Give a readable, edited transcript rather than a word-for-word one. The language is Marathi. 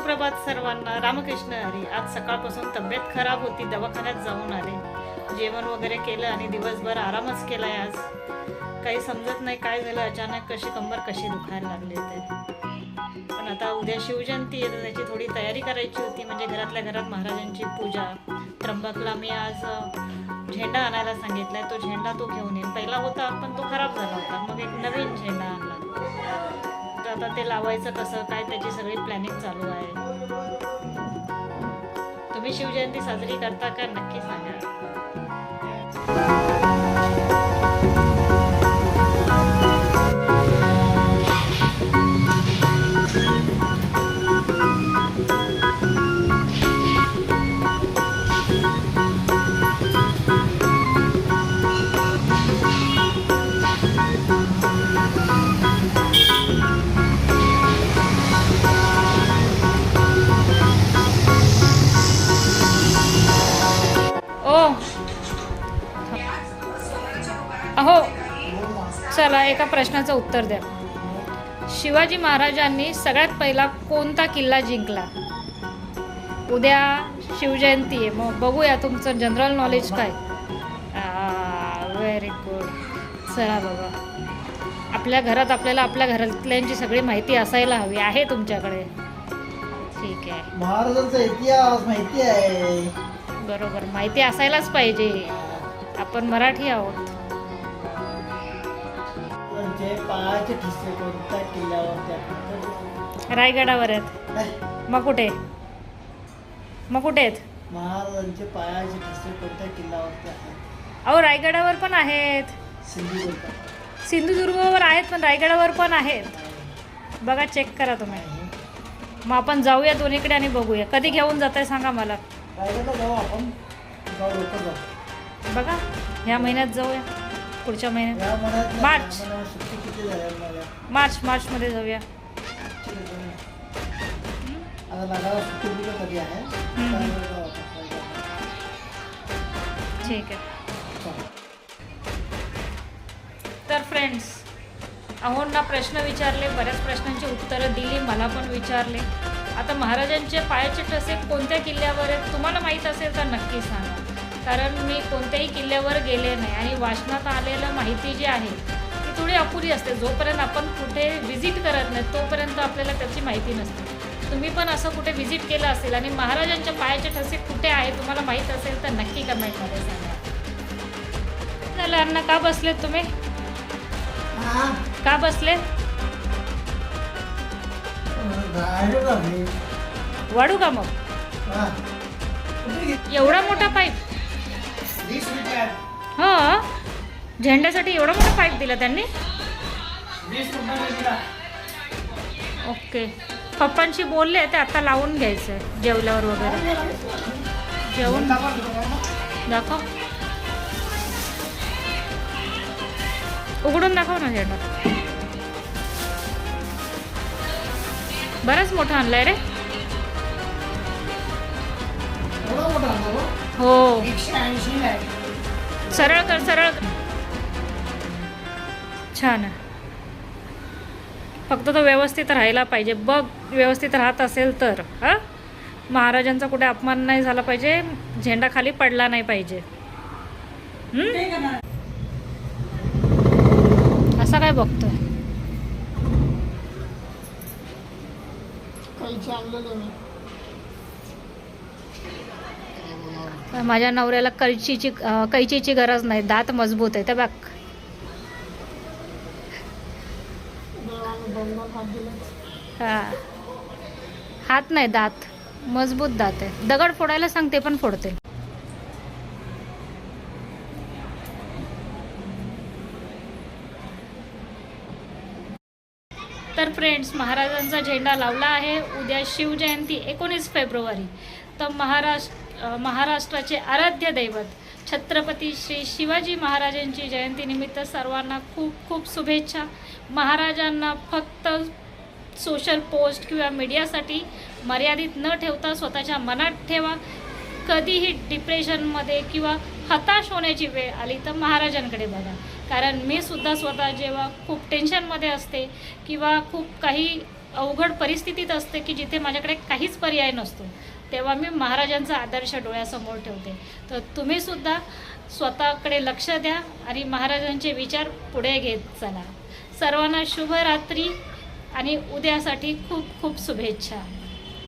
सुप्रभात सर्वांना. रामकृष्ण हरी. आज सकाळपासून तब्येत खराब होती, दवाखान्यात जाऊन आले. जेवण वगैरे केलं आणि दिवसभर आरामच केलाय. आज काही समजत नाही काय झालं, अचानक कंबर कशी दुखायला लागली ते. पण आता उद्या शिवजयंती आहे, त्याची थोडी तयारी करायची होती. म्हणजे घरातल्या घरात महाराजांची पूजा. त्र्यंबकला मी आज झेंडा आणायला सांगितलाय, तो झेंडा तो घेऊन येईल. पहिला होता पण तो खराब झाला होता, मग एक नवीन झेंडा आणला. तर आता ते लावायचं कसं काय, त्याची सगळी प्लॅनिंग चालू आहे. तुम्ही शिवजयंती साजरी करता का, नक्की सांगा. अहो चला, एका प्रश्नाचं उत्तर द्या. शिवाजी महाराजांनी सगळ्यात पहिला कोणता किल्ला जिंकला? उद्या शिवजयंती आहे, मग बघूया तुमचं जनरल नॉलेज काय. Very good. चला बाबा, आपल्या घरात आपल्याला आपल्या घरातल्यांची सगळी माहिती असायला हवी. आहे तुमच्याकडे? ठीक आहे. महाराजांचा इतिहास माहिती आहे. बरोबर, माहिती असायलाच पाहिजे. आपण मराठी आहोत. पायाचे ठिसे कोणत्या किल्ल्यावर? रायगडावर आहेत. मग कुठे आहेत? महाराजांचे पायाचे ठिसे कोणत्या किल्ल्यावर आहेत? अहो, रायगडावर पण आहेत. सिंधुदुर्गवर आहेत, पण रायगडावर पण आहेत. बघा, चेक करा तुम्ही. मग आपण जाऊया दोन्हीकडे आणि बघूया. कधी घेऊन जात आहे सांगा मला. रायगडला जाऊ आपण. जाऊ. बघा, ह्या महिन्यात जाऊया, पुढच्या महिन्यात मार्च मध्ये जाऊया. ठीक आहे. तर फ्रेंड्स, अहोंना प्रश्न विचारले, बऱ्याच प्रश्नांची उत्तरं दिली, मला पण विचारले. आता महाराजांचे पायाचे ठसे कोणत्या किल्ल्यावर आहेत तुम्हाला माहीत असेल तर नक्की सांगा. कारण मी कोणत्याही किल्ल्यावर गेले नाही आणि वाचनात आलेलं माहिती जी आहे ती थोडी अपुरी असते. जोपर्यंत आपण कुठे व्हिजिट करत नाही तोपर्यंत आपल्याला त्याची माहिती नसते. तुम्ही पण असं कुठे व्हिजिट केलं असेल आणि महाराजांच्या पायाचे ठसे कुठे आहे तुम्हाला माहीत असेल तर नक्की कमेंटमध्ये सांगा. झालं अण्णा, का बसलेत तुम्ही? का बसले? वाढू का मग? एवढा मोठा पाईप? हा, झेंड्यासाठी एवढा मोठा पाईप दिला त्यांनी? ओके. पप्पांशी बोलले ते आता लावून घ्यायचं जेवल्यावर वगैरे. जेवण दाखव, उघडून दाखव ना झेंडा. बराच मोठा आणलाय रे. हो, सरळ कर, सरळ. छान आहे. फक्त तो व्यवस्थित राहायला पाहिजे. बघ, व्यवस्थित राहत असेल तर. हां, महाराजांचा कुठे अपमान नाही झाला पाहिजे, झेंडा खाली पडला नाही पाहिजे. असा काय बघतोय? माझ्या नवऱ्याला कैचीची गरज नाही, दात मजबूत आहे. त्या बघ, हा, हात नाही, दात मजबूत दात आहे. दगड फोडायला सांग, ते पण फोडते. तर फ्रेंड्स, महाराजांचा झेंडा लावला आहे. उद्या शिवजयंती 19 फेब्रुवारी. तर महाराष्ट्राचे आराध्य दैवत छत्रपती श्री शिवाजी महाराजांची जयंतीनिमित्त सर्वांना खूप खूप शुभेच्छा. महाराजांना फक्त सोशल पोस्ट किंवा मीडियासाठी मर्यादित न ठेवता स्वतःच्या मनात ठेवा. कधीही डिप्रेशनमध्ये किंवा हताश होण्याची वेळ आली तर महाराजांकडे बघा. कारण मी सुद्धा स्वतः जेव्हा खूप टेन्शनमध्ये असते किंवा खूप काही अवघड परिस्थितीत असते की जिथे माझ्याकडे काहीच पर्याय नसतो, तेव्हा मी महाराजांचा आदर्श डोळ्यासमोर ठेवते. तर तुम्हीसुद्धा स्वतःकडे लक्ष द्या आणि महाराजांचे विचार पुढे घेत चला. सर्वांना शुभरात्री आणि उद्यासाठी खूप खूप शुभेच्छा.